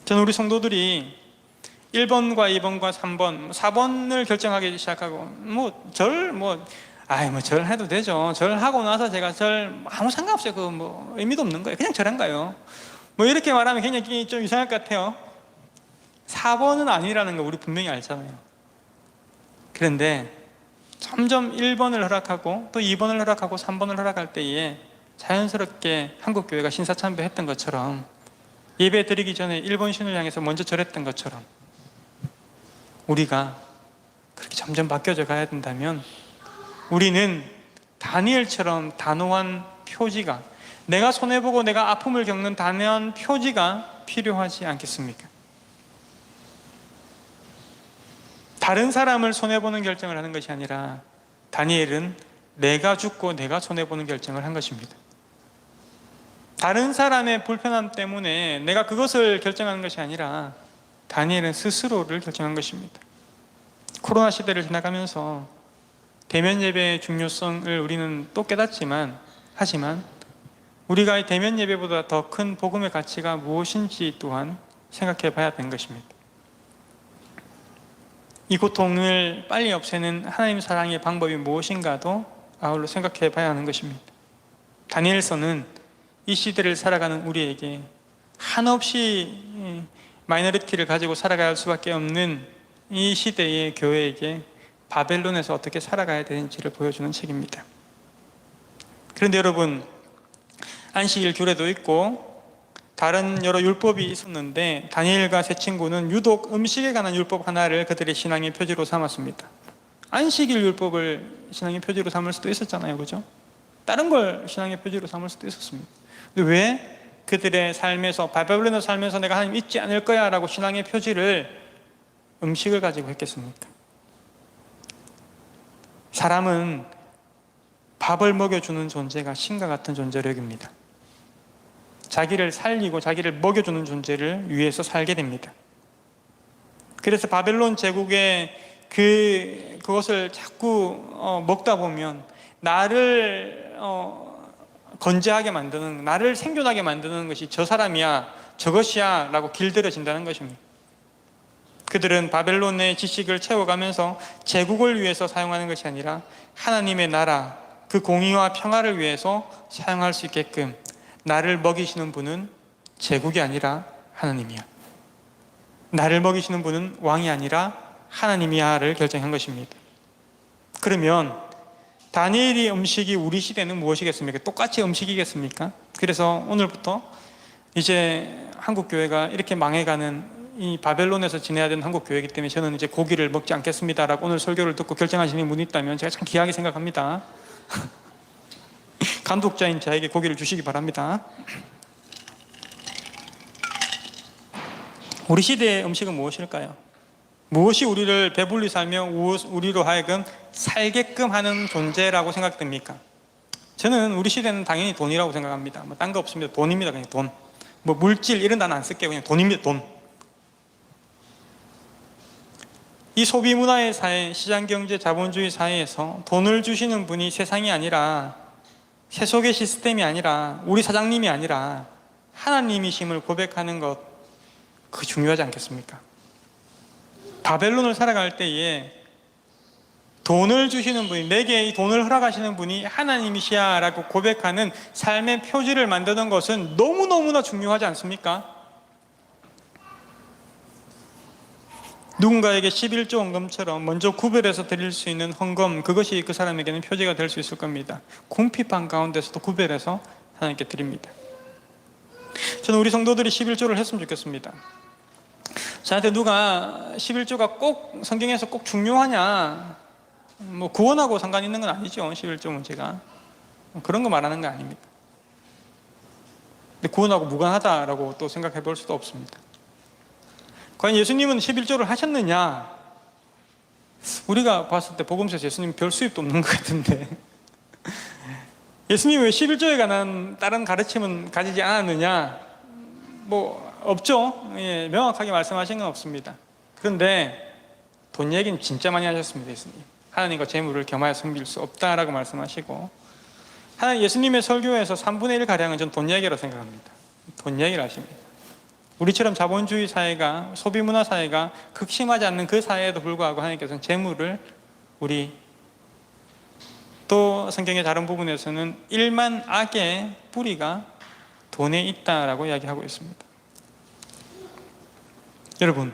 저는 우리 성도들이 1번과 2번과 3번, 4번을 결정하기 시작하고 절 해도 되죠. 절 하고 나서 제가 절 아무 상관없어요. 의미도 없는 거예요. 그냥 절한 거예요. 뭐 이렇게 말하면 굉장히 좀 이상할 것 같아요. 4번은 아니라는 거 우리 분명히 알잖아요. 그런데 점점 1번을 허락하고 또 2번을 허락하고 3번을 허락할 때에 자연스럽게 한국교회가 신사참배했던 것처럼, 예배 드리기 전에 일본 신을 향해서 먼저 절했던 것처럼 우리가 그렇게 점점 바뀌어져 가야 된다면, 우리는 다니엘처럼 단호한 표지가, 내가 손해보고 내가 아픔을 겪는 단호한 표지가 필요하지 않겠습니까? 다른 사람을 손해보는 결정을 하는 것이 아니라 다니엘은 내가 죽고 내가 손해보는 결정을 한 것입니다. 다른 사람의 불편함 때문에 내가 그것을 결정하는 것이 아니라 다니엘은 스스로를 결정한 것입니다. 코로나 시대를 지나가면서 대면 예배의 중요성을 우리는 또 깨닫지만, 하지만 우리가 대면 예배보다 더 큰 복음의 가치가 무엇인지 또한 생각해 봐야 되는 것입니다. 이 고통을 빨리 없애는 하나님 사랑의 방법이 무엇인가도 아울러 생각해 봐야 하는 것입니다. 다니엘서는 이 시대를 살아가는 우리에게 한없이 마이너리티를 가지고 살아가야 할 수밖에 없는 이 시대의 교회에게 바벨론에서 어떻게 살아가야 되는지를 보여주는 책입니다. 그런데 여러분, 안식일 규례도 있고 다른 여러 율법이 있었는데 다니엘과 세 친구는 유독 음식에 관한 율법 하나를 그들의 신앙의 표지로 삼았습니다. 안식일 율법을 신앙의 표지로 삼을 수도 있었잖아요, 그죠? 다른 걸 신앙의 표지로 삼을 수도 있었습니다. 근데 왜 그들의 삶에서, 바벨론에서 살면서 내가 하나님 잊지 않을 거야 라고 신앙의 표지를 음식을 가지고 했겠습니까? 사람은 밥을 먹여주는 존재가 신과 같은 존재로 여깁니다. 자기를 살리고 자기를 먹여주는 존재를 위해서 살게 됩니다. 그래서 바벨론 제국의 그것을 자꾸 먹다 보면 나를 건재하게 만드는, 나를 생존하게 만드는 것이 저 사람이야, 저것이야 라고 길들여진다는 것입니다. 그들은 바벨론의 지식을 채워가면서 제국을 위해서 사용하는 것이 아니라 하나님의 나라, 그 공의와 평화를 위해서 사용할 수 있게끔, 나를 먹이시는 분은 제국이 아니라 하나님이야, 나를 먹이시는 분은 왕이 아니라 하나님이야를 결정한 것입니다. 그러면 다니엘의 음식이 우리 시대는 무엇이겠습니까? 똑같이 음식이겠습니까? 그래서 오늘부터 이제 한국교회가 이렇게 망해가는 이 바벨론에서 지내야 되는 한국교회이기 때문에 저는 이제 고기를 먹지 않겠습니다라고 오늘 설교를 듣고 결정하시는 분이 있다면 제가 참 귀하게 생각합니다. 감독자인 자에게 고기를 주시기 바랍니다. 우리 시대의 음식은 무엇일까요? 무엇이 우리를 배불리 살며 우리로 하여금 살게끔 하는 존재라고 생각됩니까? 저는 우리 시대는 당연히 돈이라고 생각합니다. 뭐 딴 거 없습니다. 돈입니다. 그냥 돈. 뭐 물질 이런 단어 안 쓸게요. 그냥 돈입니다. 돈. 이 소비문화의 사회, 시장경제, 자본주의 사회에서 돈을 주시는 분이 세상이 아니라, 세속의 시스템이 아니라, 우리 사장님이 아니라 하나님이심을 고백하는 것, 그거 중요하지 않겠습니까? 바벨론을 살아갈 때에 돈을 주시는 분이, 내게 이 돈을 허락하시는 분이 하나님이시야 라고 고백하는 삶의 표지를 만드는 것은 너무너무나 중요하지 않습니까? 누군가에게 11조 헌금처럼 먼저 구별해서 드릴 수 있는 헌금, 그것이 그 사람에게는 표지가 될 수 있을 겁니다. 궁핍한 가운데서도 구별해서 하나님께 드립니다. 저는 우리 성도들이 11조를 했으면 좋겠습니다. 저한테 누가 11조가 꼭 성경에서 꼭 중요하냐, 뭐 구원하고 상관 있는 건 아니죠. 11조 문제가 그런 거 말하는 거 아닙니다. 근데 구원하고 무관하다라고 또 생각해 볼 수도 없습니다. 과연 예수님은 11조를 하셨느냐? 우리가 봤을 때 복음서에서 예수님 별 수입도 없는 것 같은데 예수님이 왜 11조에 관한 다른 가르침은 가지지 않았느냐? 뭐 없죠. 예, 명확하게 말씀하신 건 없습니다. 그런데 돈 얘기는 진짜 많이 하셨습니다. 예수님, 하나님과 재물을 겸하여 섬길 수 없다라고 말씀하시고, 예수님의 설교에서 3분의 1 가량은 전 돈 얘기라고 생각합니다. 돈 얘기를 하십니다. 우리처럼 자본주의 사회가, 소비문화 사회가 극심하지 않는 그 사회에도 불구하고 하나님께서는 재물을, 우리 또 성경의 다른 부분에서는 일만 악의 뿌리가 돈에 있다라고 이야기하고 있습니다. 여러분,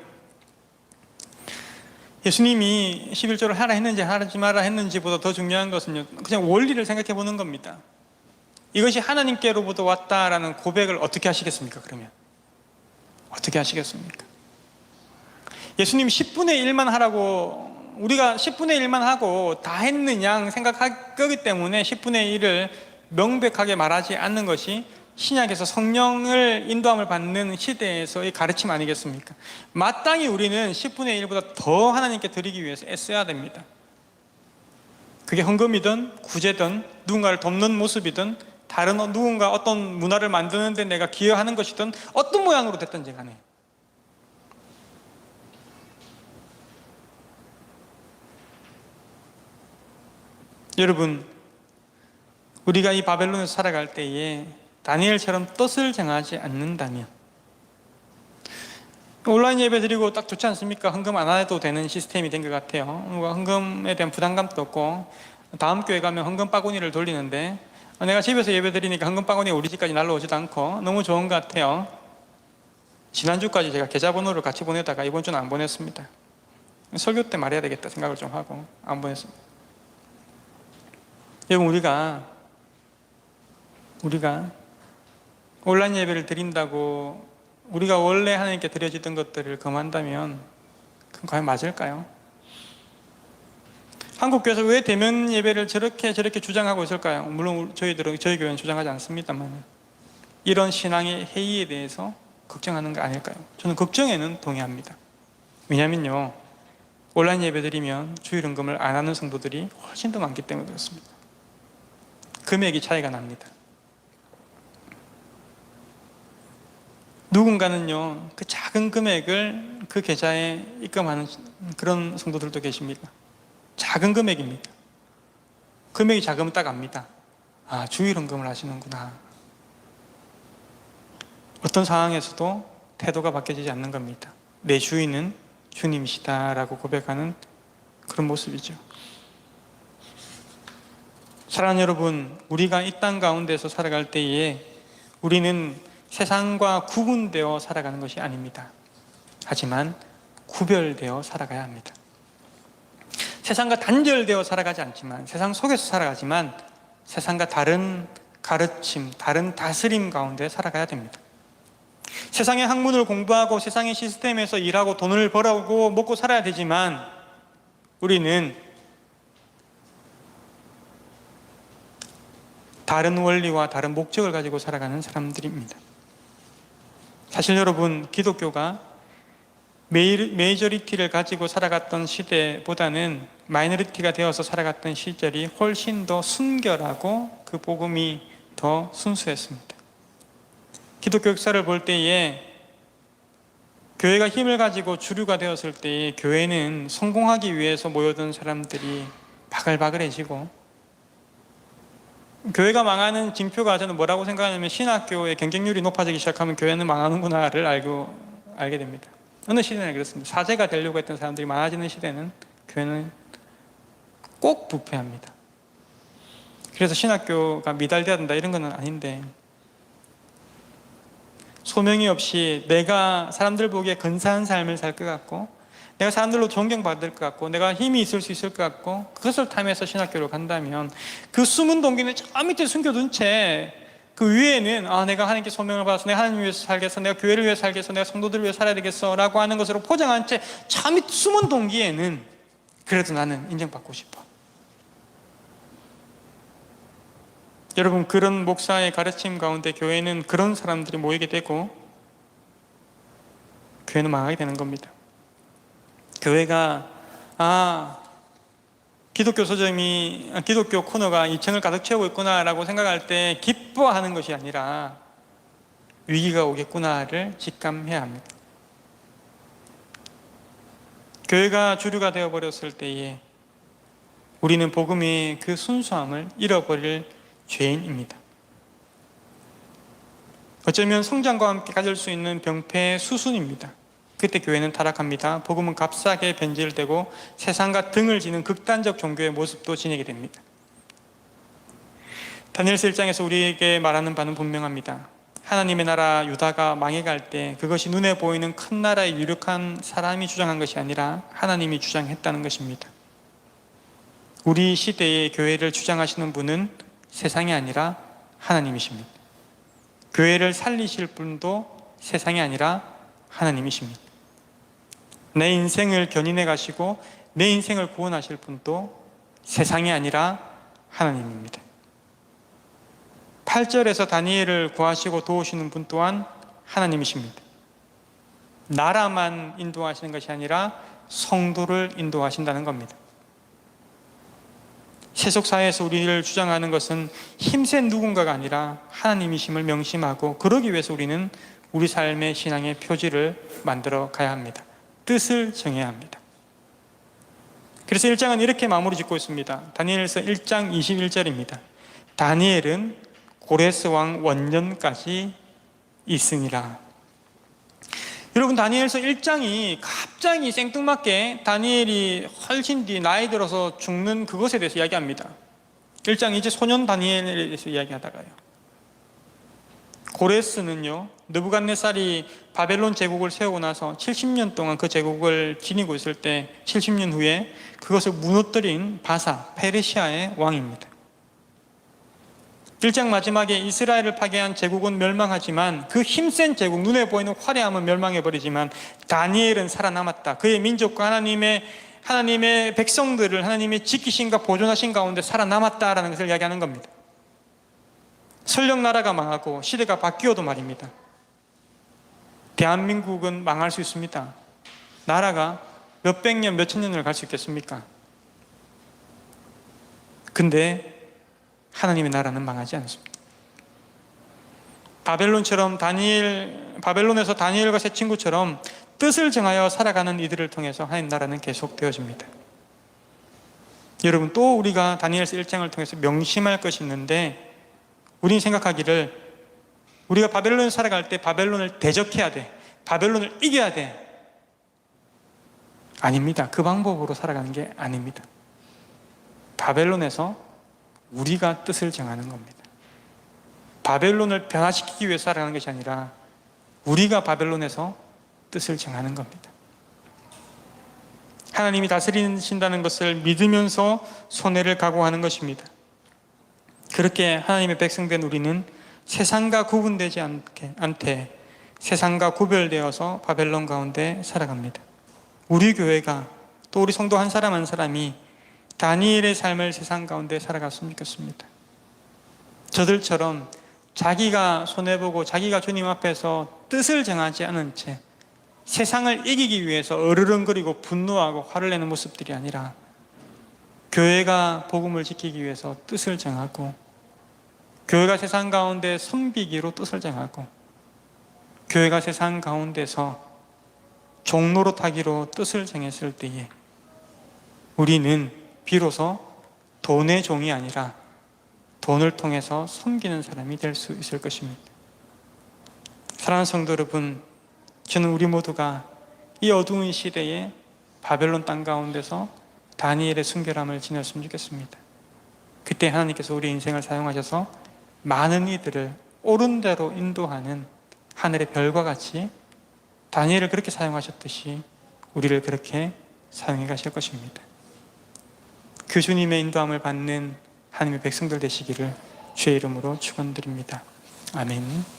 예수님이 11조를 하라 했는지 하지 마라 했는지보다 더 중요한 것은요, 그냥 원리를 생각해 보는 겁니다. 이것이 하나님께로부터 왔다라는 고백을 어떻게 하시겠습니까? 그러면 어떻게 하시겠습니까? 예수님 10분의 1만 하라고, 우리가 10분의 1만 하고 다 했느냐 생각할 거기 때문에 10분의 1을 명백하게 말하지 않는 것이 신약에서 성령을 인도함을 받는 시대에서의 가르침 아니겠습니까? 마땅히 우리는 10분의 1보다 더 하나님께 드리기 위해서 애써야 됩니다. 그게 헌금이든 구제든 누군가를 돕는 모습이든 다른 누군가 어떤 문화를 만드는 데 내가 기여하는 것이든 어떤 모양으로 됐든지 간에 여러분, 우리가 이 바벨론에서 살아갈 때에 다니엘처럼 뜻을 정하지 않는다면, 온라인 예배 드리고 딱 좋지 않습니까? 헌금 안 해도 되는 시스템이 된 것 같아요. 헌금에 대한 부담감도 없고, 다음 교회 가면 헌금 바구니를 돌리는데 내가 집에서 예배 드리니까 헌금 바구니가 우리 집까지 날라오지도 않고 너무 좋은 것 같아요. 지난주까지 제가 계좌번호를 같이 보내다가 이번 주는 안 보냈습니다. 설교 때 말해야 되겠다 생각을 좀 하고 안 보냈습니다. 여러분, 우리가 온라인 예배를 드린다고 우리가 원래 하나님께 드려지던 것들을 금한다면 그건 과연 맞을까요? 한국 교회에서 왜 대면 예배를 저렇게 주장하고 있을까요? 물론 저희 교회는 주장하지 않습니다만, 이런 신앙의 해이에 대해서 걱정하는 거 아닐까요? 저는 걱정에는 동의합니다. 왜냐면요, 온라인 예배 드리면 주일 헌금을 안 하는 성도들이 훨씬 더 많기 때문에 그렇습니다. 금액이 차이가 납니다. 누군가는요, 그 작은 금액을 그 계좌에 입금하는 그런 성도들도 계십니다. 작은 금액입니다. 금액이 작으면 딱 압니다. 아, 주일 헌금을 하시는구나. 어떤 상황에서도 태도가 바뀌어지지 않는 겁니다. 내 주인은 주님이시다라고 고백하는 그런 모습이죠. 사랑하는 여러분, 우리가 이 땅 가운데서 살아갈 때에 우리는 세상과 구분되어 살아가는 것이 아닙니다. 하지만 구별되어 살아가야 합니다. 세상과 단절되어 살아가지 않지만, 세상 속에서 살아가지만 세상과 다른 가르침, 다른 다스림 가운데 살아가야 됩니다. 세상의 학문을 공부하고 세상의 시스템에서 일하고 돈을 벌어오고 먹고 살아야 되지만 우리는 다른 원리와 다른 목적을 가지고 살아가는 사람들입니다. 사실 여러분, 기독교가 메이저리티를 가지고 살아갔던 시대보다는 마이너리티가 되어서 살아갔던 시절이 훨씬 더 순결하고 그 복음이 더 순수했습니다. 기독교 역사를 볼 때에 교회가 힘을 가지고 주류가 되었을 때에 교회는 성공하기 위해서 모여든 사람들이 바글바글해지고, 교회가 망하는 징표가 저는 뭐라고 생각하냐면, 신학교의 경쟁률이 높아지기 시작하면 교회는 망하는구나를 알게 됩니다. 어느 시대나 그렇습니다. 사제가 되려고 했던 사람들이 많아지는 시대는 교회는 꼭 부패합니다. 그래서 신학교가 미달돼야 된다 이런 건 아닌데, 소명이 없이 내가 사람들 보기에 근사한 삶을 살 것 같고, 내가 사람들로 존경받을 것 같고, 내가 힘이 있을 수 있을 것 같고, 그것을 탐해서 신학교로 간다면 그 숨은 동기는 저 밑에 숨겨둔 채 그 위에는 내가 하나님께 소명을 받아서 내가 하나님 위해서 살겠어, 내가 교회를 위해서 살겠어, 내가 성도들을 위해서 살아야 되겠어 라고 하는 것으로 포장한 채 저 밑 숨은 동기에는 그래도 나는 인정받고 싶어. 여러분, 그런 목사의 가르침 가운데 교회는 그런 사람들이 모이게 되고 교회는 망하게 되는 겁니다. 교회가 기독교 코너가 2층을 가득 채우고 있구나 라고 생각할 때 기뻐하는 것이 아니라 위기가 오겠구나를 직감해야 합니다. 교회가 주류가 되어버렸을 때에 우리는 복음의 그 순수함을 잃어버릴 죄인입니다. 어쩌면 성장과 함께 가질 수 있는 병폐의 수순입니다. 그때 교회는 타락합니다. 복음은 값싸게 변질되고 세상과 등을 지는 극단적 종교의 모습도 지니게 됩니다. 다니엘서 1장에서 우리에게 말하는 바는 분명합니다. 하나님의 나라 유다가 망해갈 때 그것이 눈에 보이는 큰 나라의 유력한 사람이 주장한 것이 아니라 하나님이 주장했다는 것입니다. 우리 시대의 교회를 주장하시는 분은 세상이 아니라 하나님이십니다. 교회를 살리실 분도 세상이 아니라 하나님이십니다. 내 인생을 견인해 가시고 내 인생을 구원하실 분도 세상이 아니라 하나님입니다. 8절에서 다니엘을 구하시고 도우시는 분 또한 하나님이십니다. 나라만 인도하시는 것이 아니라 성도를 인도하신다는 겁니다. 세속사회에서 우리를 주장하는 것은 힘센 누군가가 아니라 하나님이심을 명심하고 그러기 위해서 우리는 우리 삶의 신앙의 표지를 만들어 가야 합니다. 뜻을 정해야 합니다. 그래서 1장은 이렇게 마무리 짓고 있습니다. 다니엘서 1장 21절입니다. 다니엘은 고레스 왕 원년까지 있으니라. 여러분, 다니엘서 1장이 갑자기 생뚱맞게 다니엘이 훨씬 뒤 나이 들어서 죽는 그것에 대해서 이야기합니다. 1장 이제 소년 다니엘에 대해서 이야기하다가요, 고레스는요, 느부갓네살이 바벨론 제국을 세우고 나서 70년 동안 그 제국을 지니고 있을 때 70년 후에 그것을 무너뜨린 바사, 페르시아의 왕입니다. 1장 마지막에 이스라엘을 파괴한 제국은 멸망하지만 그 힘센 제국, 눈에 보이는 화려함은 멸망해버리지만 다니엘은 살아남았다. 그의 민족과 하나님의 백성들을 하나님의 지키신가 보존하신 가운데 살아남았다라는 것을 이야기하는 겁니다. 설령 나라가 망하고 시대가 바뀌어도 말입니다, 대한민국은 망할 수 있습니다. 나라가 몇백 년, 몇천 년을 갈 수 있겠습니까? 근데 하나님의 나라는 망하지 않습니다. 바벨론에서 다니엘과 세 친구처럼 뜻을 정하여 살아가는 이들을 통해서 하나님 나라는 계속되어집니다. 여러분, 또 우리가 다니엘서 1장을 통해서 명심할 것이 있는데, 우리는 생각하기를 우리가 바벨론에 살아갈 때 바벨론을 대적해야 돼, 바벨론을 이겨야 돼. 아닙니다. 그 방법으로 살아가는 게 아닙니다. 바벨론에서 우리가 뜻을 정하는 겁니다. 바벨론을 변화시키기 위해 살아가는 것이 아니라 우리가 바벨론에서 뜻을 정하는 겁니다. 하나님이 다스리신다는 것을 믿으면서 손해를 각오하는 것입니다. 그렇게 하나님의 백성된 우리는 세상과 구분되지 않게 세상과 구별되어서 바벨론 가운데 살아갑니다. 우리 교회가, 또 우리 성도 한 사람 한 사람이 다니엘의 삶을 세상 가운데 살아갔으면 좋겠습니다. 저들처럼 자기가 손해보고 자기가 주님 앞에서 뜻을 정하지 않은 채 세상을 이기기 위해서 으르렁거리고 분노하고 화를 내는 모습들이 아니라, 교회가 복음을 지키기 위해서 뜻을 정하고, 교회가 세상 가운데 섬기기로 뜻을 정하고, 교회가 세상 가운데서 종로로 타기로 뜻을 정했을 때에 우리는 비로소 돈의 종이 아니라 돈을 통해서 섬기는 사람이 될 수 있을 것입니다. 사랑하는 성도 여러분, 저는 우리 모두가 이 어두운 시대에 바벨론 땅 가운데서 다니엘의 순결함을 지녔으면 좋겠습니다. 그때 하나님께서 우리 인생을 사용하셔서 많은 이들을 옳은 대로 인도하는 하늘의 별과 같이 다니엘을 그렇게 사용하셨듯이 우리를 그렇게 사용해 가실 것입니다. 그 주님의 인도함을 받는 하나님의 백성들 되시기를 주의 이름으로 축원드립니다. 아멘.